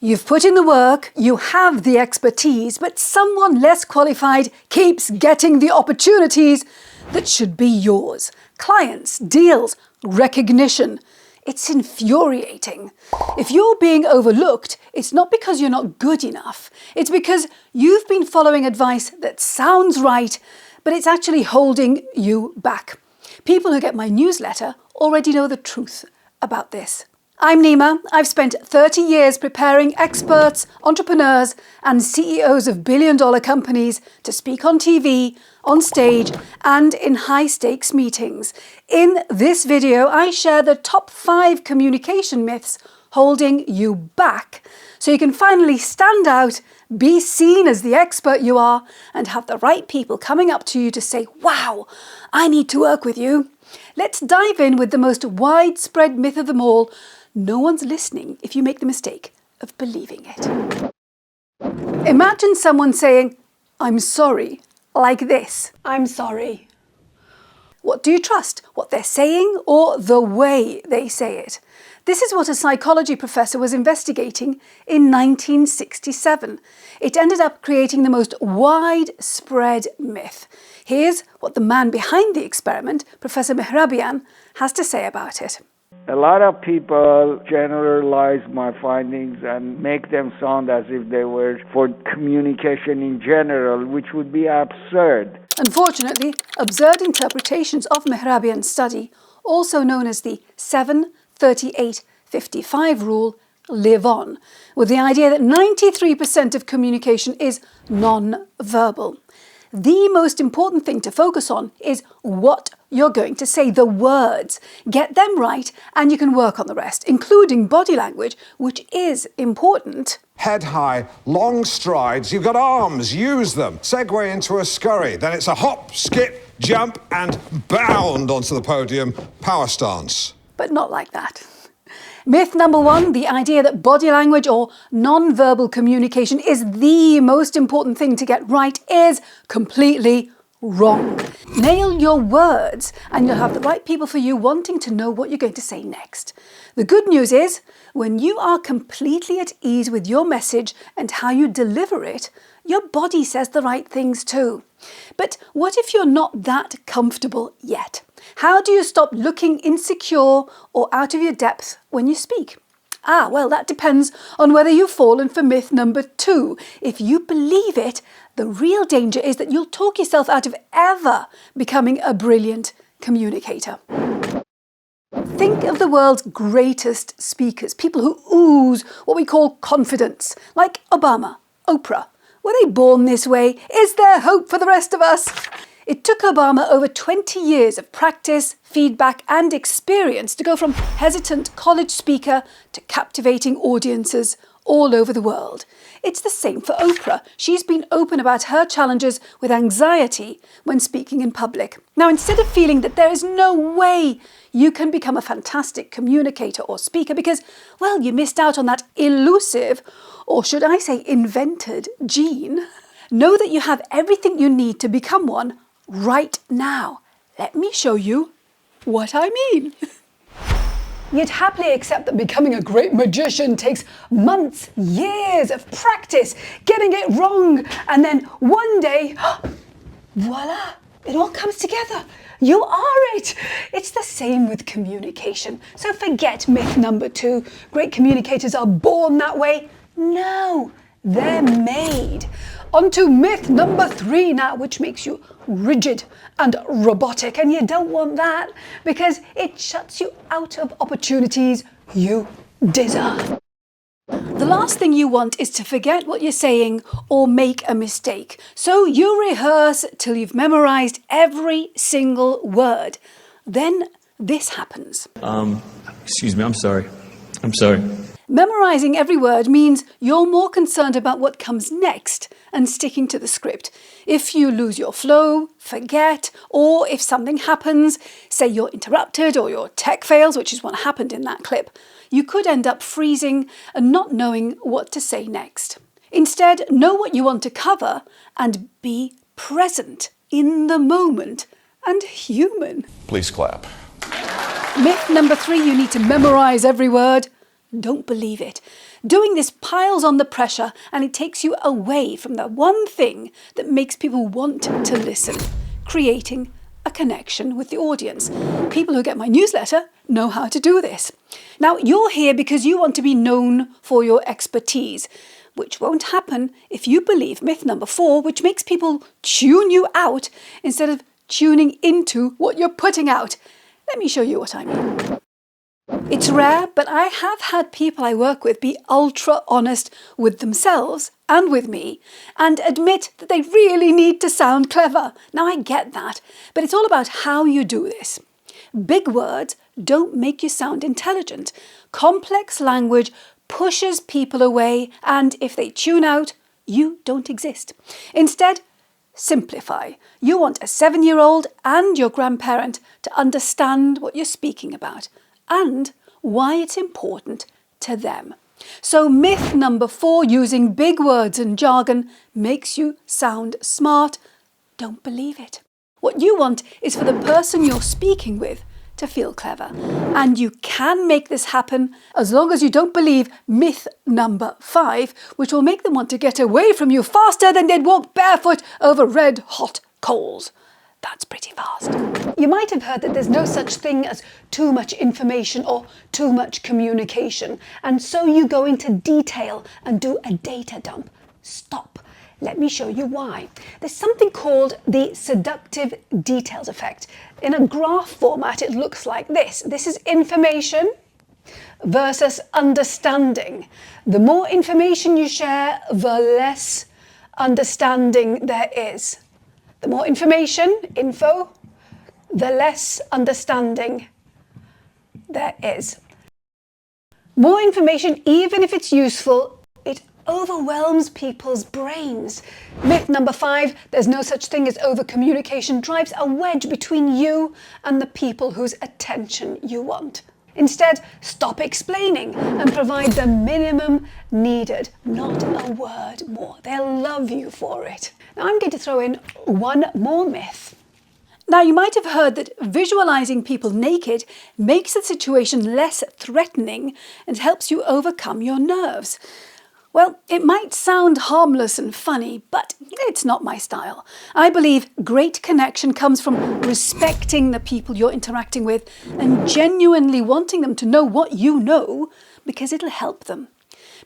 You've put in the work, you have the expertise, but someone less qualified keeps getting the opportunities that should be yours. Clients, deals, recognition. It's infuriating. If you're being overlooked, it's not because you're not good enough. It's because you've been following advice that sounds right, but it's actually holding you back. People who get my newsletter already know the truth about this. I'm Nima. I've spent 30 years preparing experts, entrepreneurs, and CEOs of billion-dollar companies to speak on TV, on stage, and in high-stakes meetings. In this video, I share the top 5 communication myths holding you back, so you can finally stand out, be seen as the expert you are, and have the right people coming up to you to say, "Wow, I need to work with you." Let's dive in with the most widespread myth of them all. No one's listening if you make the mistake of believing it. Imagine someone saying, "I'm sorry," like this. "I'm sorry." What do you trust? What they're saying or the way they say it? This is what a psychology professor was investigating in 1967. It ended up creating the most widespread myth. Here's what the man behind the experiment, Professor Memorization, has to say about it. A lot of people generalize my findings and make them sound as if they were for communication in general, which would be absurd. Unfortunately, absurd interpretations of Mehrabian's study, also known as the 7-38-55 rule, live on, with the idea that 93% of communication is non-verbal. The most important thing to focus on is what you're going to say, the words. Get them right and you can work on the rest, including body language, which is important. Head high, long strides, you've got arms, use them. Segue into a scurry, then it's a hop, skip, jump and bound onto the podium, power stance. But not like that. Myth number 1, the idea that body language or non-verbal communication is the most important thing to get right, is completely wrong. Nail your words and you'll have the right people for you wanting to know what you're going to say next. The good news is, when you are completely at ease with your message and how you deliver it, your body says the right things too. But what if you're not that comfortable yet? How do you stop looking insecure or out of your depth when you speak? Well, that depends on whether you've fallen for myth number 2. If you believe it, the real danger is that you'll talk yourself out of ever becoming a brilliant communicator. Think of the world's greatest speakers, people who ooze what we call confidence, like Obama, Oprah. Were they born this way? Is there hope for the rest of us? It took Obama over 20 years of practice, feedback and experience to go from hesitant college speaker to captivating audiences all over the world. It's the same for Oprah. She's been open about her challenges with anxiety when speaking in public. Now, instead of feeling that there is no way you can become a fantastic communicator or speaker because, well, you missed out on that elusive, or should I say invented, gene, know that you have everything you need to become one right now. Let me show you what I mean. You'd happily accept that becoming a great magician takes months, years of practice, getting it wrong, and then one day, voila, it all comes together. You are it. It's the same with communication. So forget myth number 2. Great communicators are born that way. No, they're made. On to myth number 3 now, which makes you rigid and robotic, and you don't want that because it shuts you out of opportunities you deserve. The last thing you want is to forget what you're saying or make a mistake. So you rehearse till you've memorized every single word. Then this happens. Excuse me, I'm sorry. Memorizing every word means you're more concerned about what comes next and sticking to the script. If you lose your flow, forget, or if something happens, say you're interrupted or your tech fails, which is what happened in that clip, you could end up freezing and not knowing what to say next. Instead, know what you want to cover and be present in the moment and human. Please clap. Myth number 3, you need to memorize every word. Don't believe it. Doing this piles on the pressure and it takes you away from the one thing that makes people want to listen, creating a connection with the audience. People who get my newsletter know how to do this. Now, you're here because you want to be known for your expertise, which won't happen if you believe myth number 4, which makes people tune you out instead of tuning into what you're putting out. Let me show you what I mean. It's rare, but I have had people I work with be ultra honest with themselves and with me and admit that they really need to sound clever. Now, I get that, but it's all about how you do this. Big words don't make you sound intelligent. Complex language pushes people away, and if they tune out, you don't exist. Instead, simplify. You want a 7-year-old and your grandparent to understand what you're speaking about and why it's important to them. So myth number 4, using big words and jargon makes you sound smart. Don't believe it. What you want is for the person you're speaking with to feel clever. And you can make this happen as long as you don't believe myth number 5, which will make them want to get away from you faster than they'd walk barefoot over red hot coals. That's pretty fast. You might have heard that there's no such thing as too much information or too much communication, and so you go into detail and do a data dump. Stop. Let me show you why. There's something called the seductive details effect. In a graph format, it looks like this. This is information versus understanding. The more information you share, the less understanding there is. The more information, info, the less understanding there is. More information, even if it's useful, it overwhelms people's brains. Myth number 5, there's no such thing as overcommunication, drives a wedge between you and the people whose attention you want. Instead, stop explaining and provide the minimum needed, not a word more. They'll love you for it. Now I'm going to throw in one more myth. Now, you might have heard that visualizing people naked makes the situation less threatening and helps you overcome your nerves. Well, it might sound harmless and funny, but it's not my style. I believe great connection comes from respecting the people you're interacting with and genuinely wanting them to know what you know, because it'll help them.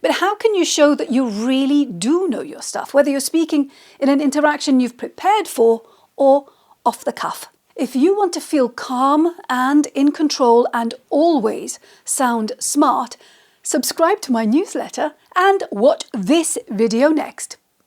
But how can you show that you really do know your stuff, whether you're speaking in an interaction you've prepared for or off the cuff? If you want to feel calm and in control and always sound smart, subscribe to my newsletter and watch this video next.